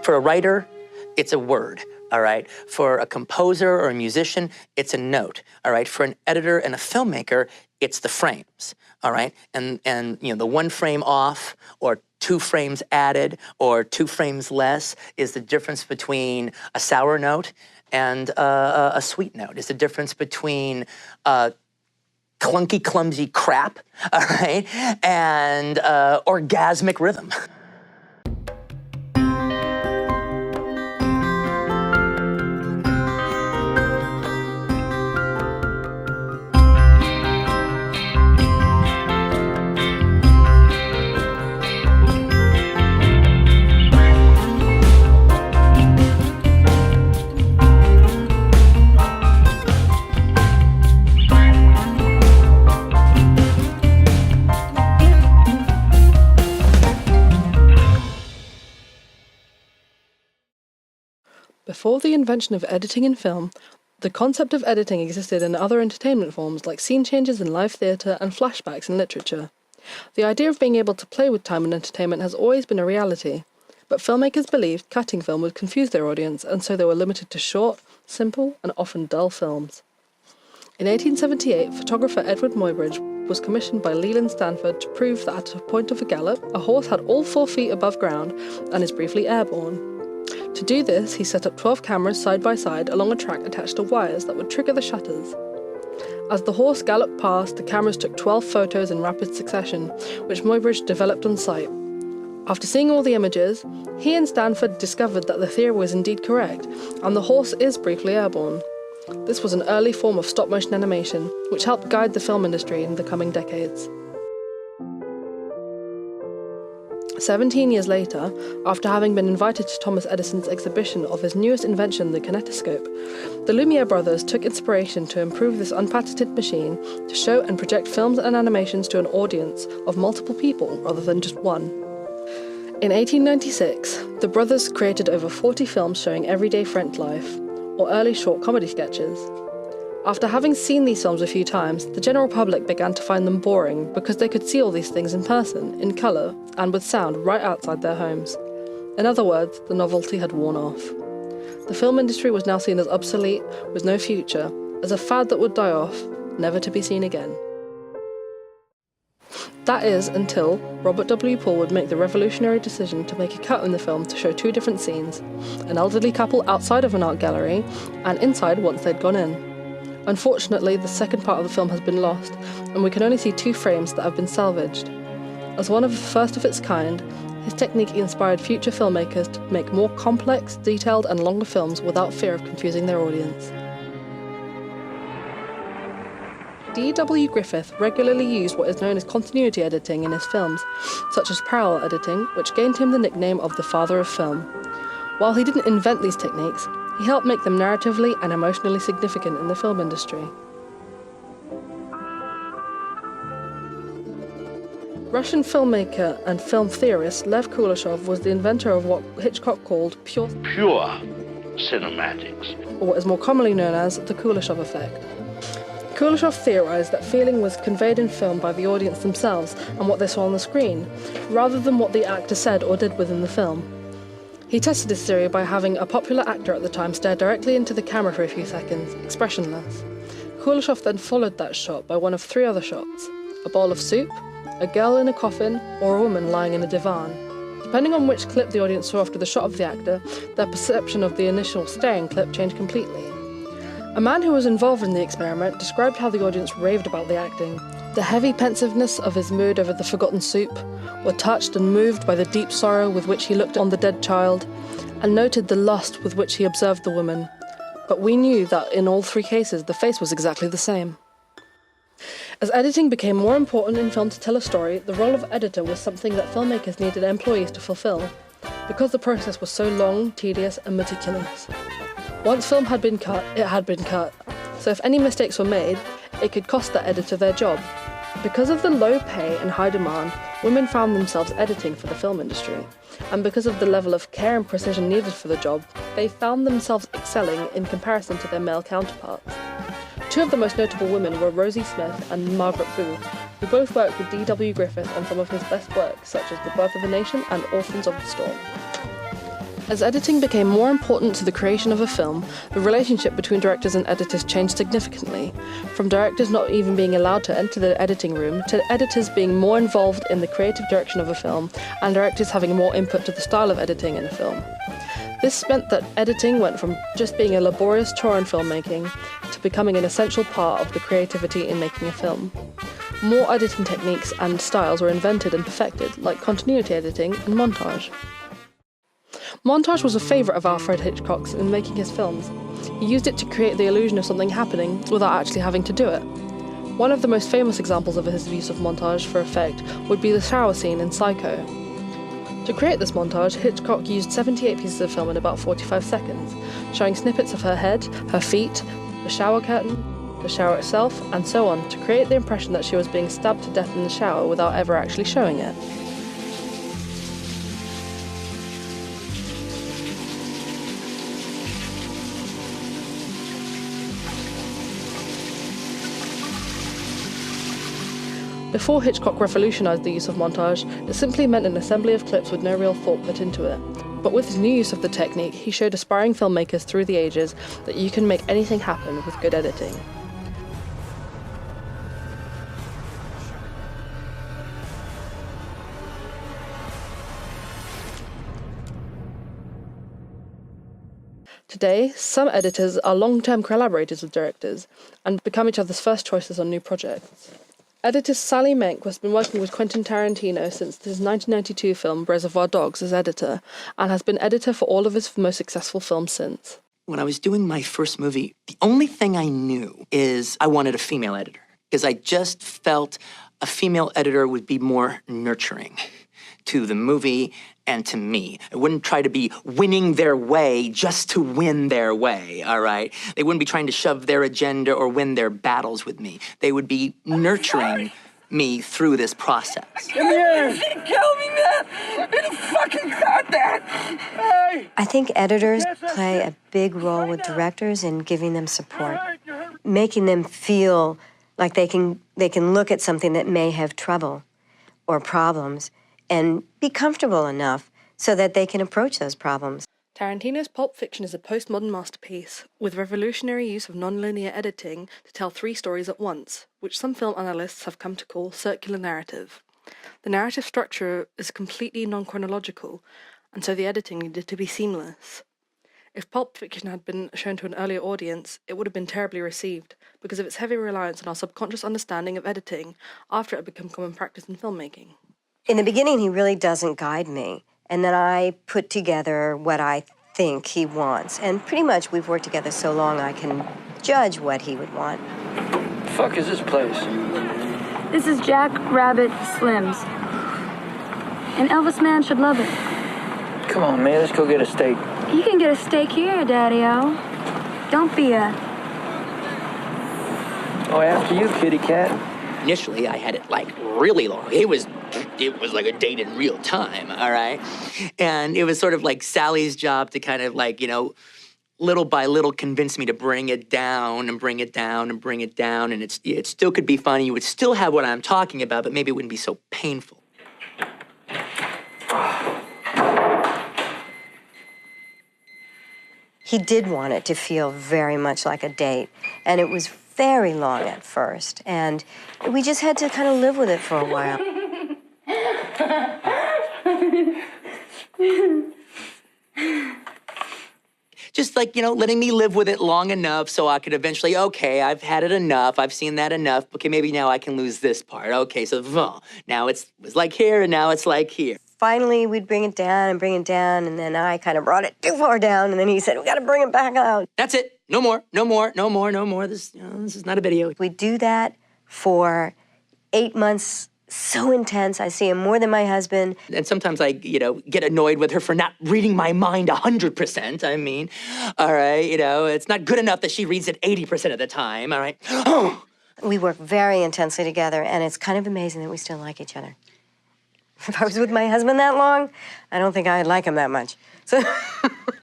For a writer, it's a word, all right? For a composer or a musician, it's a note, all right? For an editor and a filmmaker, it's the frames, all right? And you know, the 1 frame off or 2 frames added or 2 frames less is the difference between a sour note and a sweet note. It's the difference between clunky, clumsy crap, all right, and orgasmic rhythm. Before the invention of editing in film, the concept of editing existed in other entertainment forms like scene changes in live theatre and flashbacks in literature. The idea of being able to play with time in entertainment has always been a reality, but filmmakers believed cutting film would confuse their audience, and so they were limited to short, simple, and often dull films. In 1878, photographer Edward Muybridge was commissioned by Leland Stanford to prove that at a point of a gallop, a horse had all 4 feet above ground and is briefly airborne. To do this, he set up 12 cameras side by side along a track attached to wires that would trigger the shutters. As the horse galloped past, the cameras took 12 photos in rapid succession, which Muybridge developed on site. After seeing all the images, he and Stanford discovered that the theory was indeed correct, and the horse is briefly airborne. This was an early form of stop-motion animation, which helped guide the film industry in the coming decades. 17 years later, after having been invited to Thomas Edison's exhibition of his newest invention, the kinetoscope, the Lumiere brothers took inspiration to improve this unpatented machine to show and project films and animations to an audience of multiple people rather than just one. In 1896, the brothers created over 40 films showing everyday French life, or early short comedy sketches. After having seen these films a few times, the general public began to find them boring because they could see all these things in person, in colour, and with sound right outside their homes. In other words, the novelty had worn off. The film industry was now seen as obsolete, with no future, as a fad that would die off, never to be seen again. That is, until Robert W. Paul would make the revolutionary decision to make a cut in the film to show 2 different scenes, an elderly couple outside of an art gallery, and inside once they'd gone in. Unfortunately, the second part of the film has been lost, and we can only see 2 frames that have been salvaged. As one of the first of its kind, his technique inspired future filmmakers to make more complex, detailed, and longer films without fear of confusing their audience. D.W. Griffith regularly used what is known as continuity editing in his films, such as parallel editing, which gained him the nickname of the father of film. While he didn't invent these techniques, he helped make them narratively and emotionally significant in the film industry. Russian filmmaker and film theorist Lev Kuleshov was the inventor of what Hitchcock called pure cinematics, or what is more commonly known as the Kuleshov effect. Kuleshov theorized that feeling was conveyed in film by the audience themselves and what they saw on the screen, rather than what the actor said or did within the film. He tested this theory by having a popular actor at the time stare directly into the camera for a few seconds, expressionless. Kuleshov then followed that shot by one of 3 other shots: a bowl of soup, a girl in a coffin, or a woman lying in a divan. Depending on which clip the audience saw after the shot of the actor, their perception of the initial staring clip changed completely. A man who was involved in the experiment described how the audience raved about the acting. The heavy pensiveness of his mood over the forgotten soup, were touched and moved by the deep sorrow with which he looked on the dead child, and noted the lust with which he observed the woman. But we knew that in all 3 cases the face was exactly the same. As editing became more important in film to tell a story, the role of editor was something that filmmakers needed employees to fulfill, because the process was so long, tedious, and meticulous. Once film had been cut, it had been cut, so if any mistakes were made, it could cost the editor their job. Because of the low pay and high demand, women found themselves editing for the film industry, and because of the level of care and precision needed for the job, they found themselves excelling in comparison to their male counterparts. 2 of the most notable women were Rosie Smith and Margaret Booth, who both worked with D.W. Griffith on some of his best work, such as The Birth of a Nation and Orphans of the Storm. As editing became more important to the creation of a film, the relationship between directors and editors changed significantly, from directors not even being allowed to enter the editing room to editors being more involved in the creative direction of a film and directors having more input to the style of editing in a film. This meant that editing went from just being a laborious chore in filmmaking to becoming an essential part of the creativity in making a film. More editing techniques and styles were invented and perfected, like continuity editing and montage. Montage was a favourite of Alfred Hitchcock's in making his films. He used it to create the illusion of something happening without actually having to do it. One of the most famous examples of his use of montage for effect would be the shower scene in Psycho. To create this montage, Hitchcock used 78 pieces of film in about 45 seconds, showing snippets of her head, her feet, the shower curtain, the shower itself, and so on, to create the impression that she was being stabbed to death in the shower without ever actually showing it. Before Hitchcock revolutionised the use of montage, it simply meant an assembly of clips with no real thought put into it. But with his new use of the technique, he showed aspiring filmmakers through the ages that you can make anything happen with good editing. Today, some editors are long-term collaborators with directors and become each other's first choices on new projects. Editor Sally Menk has been working with Quentin Tarantino since his 1992 film Reservoir Dogs as editor, and has been editor for all of his most successful films since. When I was doing my first movie, the only thing I knew is I wanted a female editor, because I just felt a female editor would be more nurturing to the movie and to me. I wouldn't try to be winning their way just to win their way, all right? They wouldn't be trying to shove their agenda or win their battles with me. They would be nurturing me through this process. Come here! You're gonna kill me, man! You fucking got that! Hey! I think editors play a big role with directors in giving them support, making them feel like they can look at something that may have trouble or problems and be comfortable enough so that they can approach those problems. Tarantino's Pulp Fiction is a postmodern masterpiece, with revolutionary use of non-linear editing to tell three stories at once, which some film analysts have come to call circular narrative. The narrative structure is completely non-chronological, and so the editing needed to be seamless. If Pulp Fiction had been shown to an earlier audience, it would have been terribly received, because of its heavy reliance on our subconscious understanding of editing after it had become common practice in filmmaking. In the beginning, he really doesn't guide me, and then I put together what I think he wants. And pretty much we've worked together so long I can judge what he would want. The fuck is this place? This is Jack Rabbit Slim's. An Elvis man should love it. Come on, man, let's go get a steak. You can get a steak here, Daddy-O. Don't be a... Oh, after you, kitty cat. Initially, I had it like really long. It was like a date in real time, all right? And it was sort of like Sally's job to kind of like, you know, little by little convince me to bring it down and bring it down and bring it down. And it still could be funny. You would still have what I'm talking about, but maybe it wouldn't be so painful. He did want it to feel very much like a date, and it was very long at first, and we just had to kind of live with it for a while. Just like, you know, letting me live with it long enough so I could eventually, okay, I've had it enough, I've seen that enough, okay, maybe now I can lose this part. Okay, so now it was like here, and now it's like here. Finally, we'd bring it down, and then I kind of brought it too far down, and then he said, we got to bring it back out. That's it. No more, no more, no more, no more. This is not a video. We do that for 8 months, so intense. I see him more than my husband. And sometimes I, you know, get annoyed with her for not reading my mind 100%. I mean, all right, you know, it's not good enough that she reads it 80% of the time, all right? We work very intensely together, and it's kind of amazing that we still like each other. If I was with my husband that long, I don't think I'd like him that much. So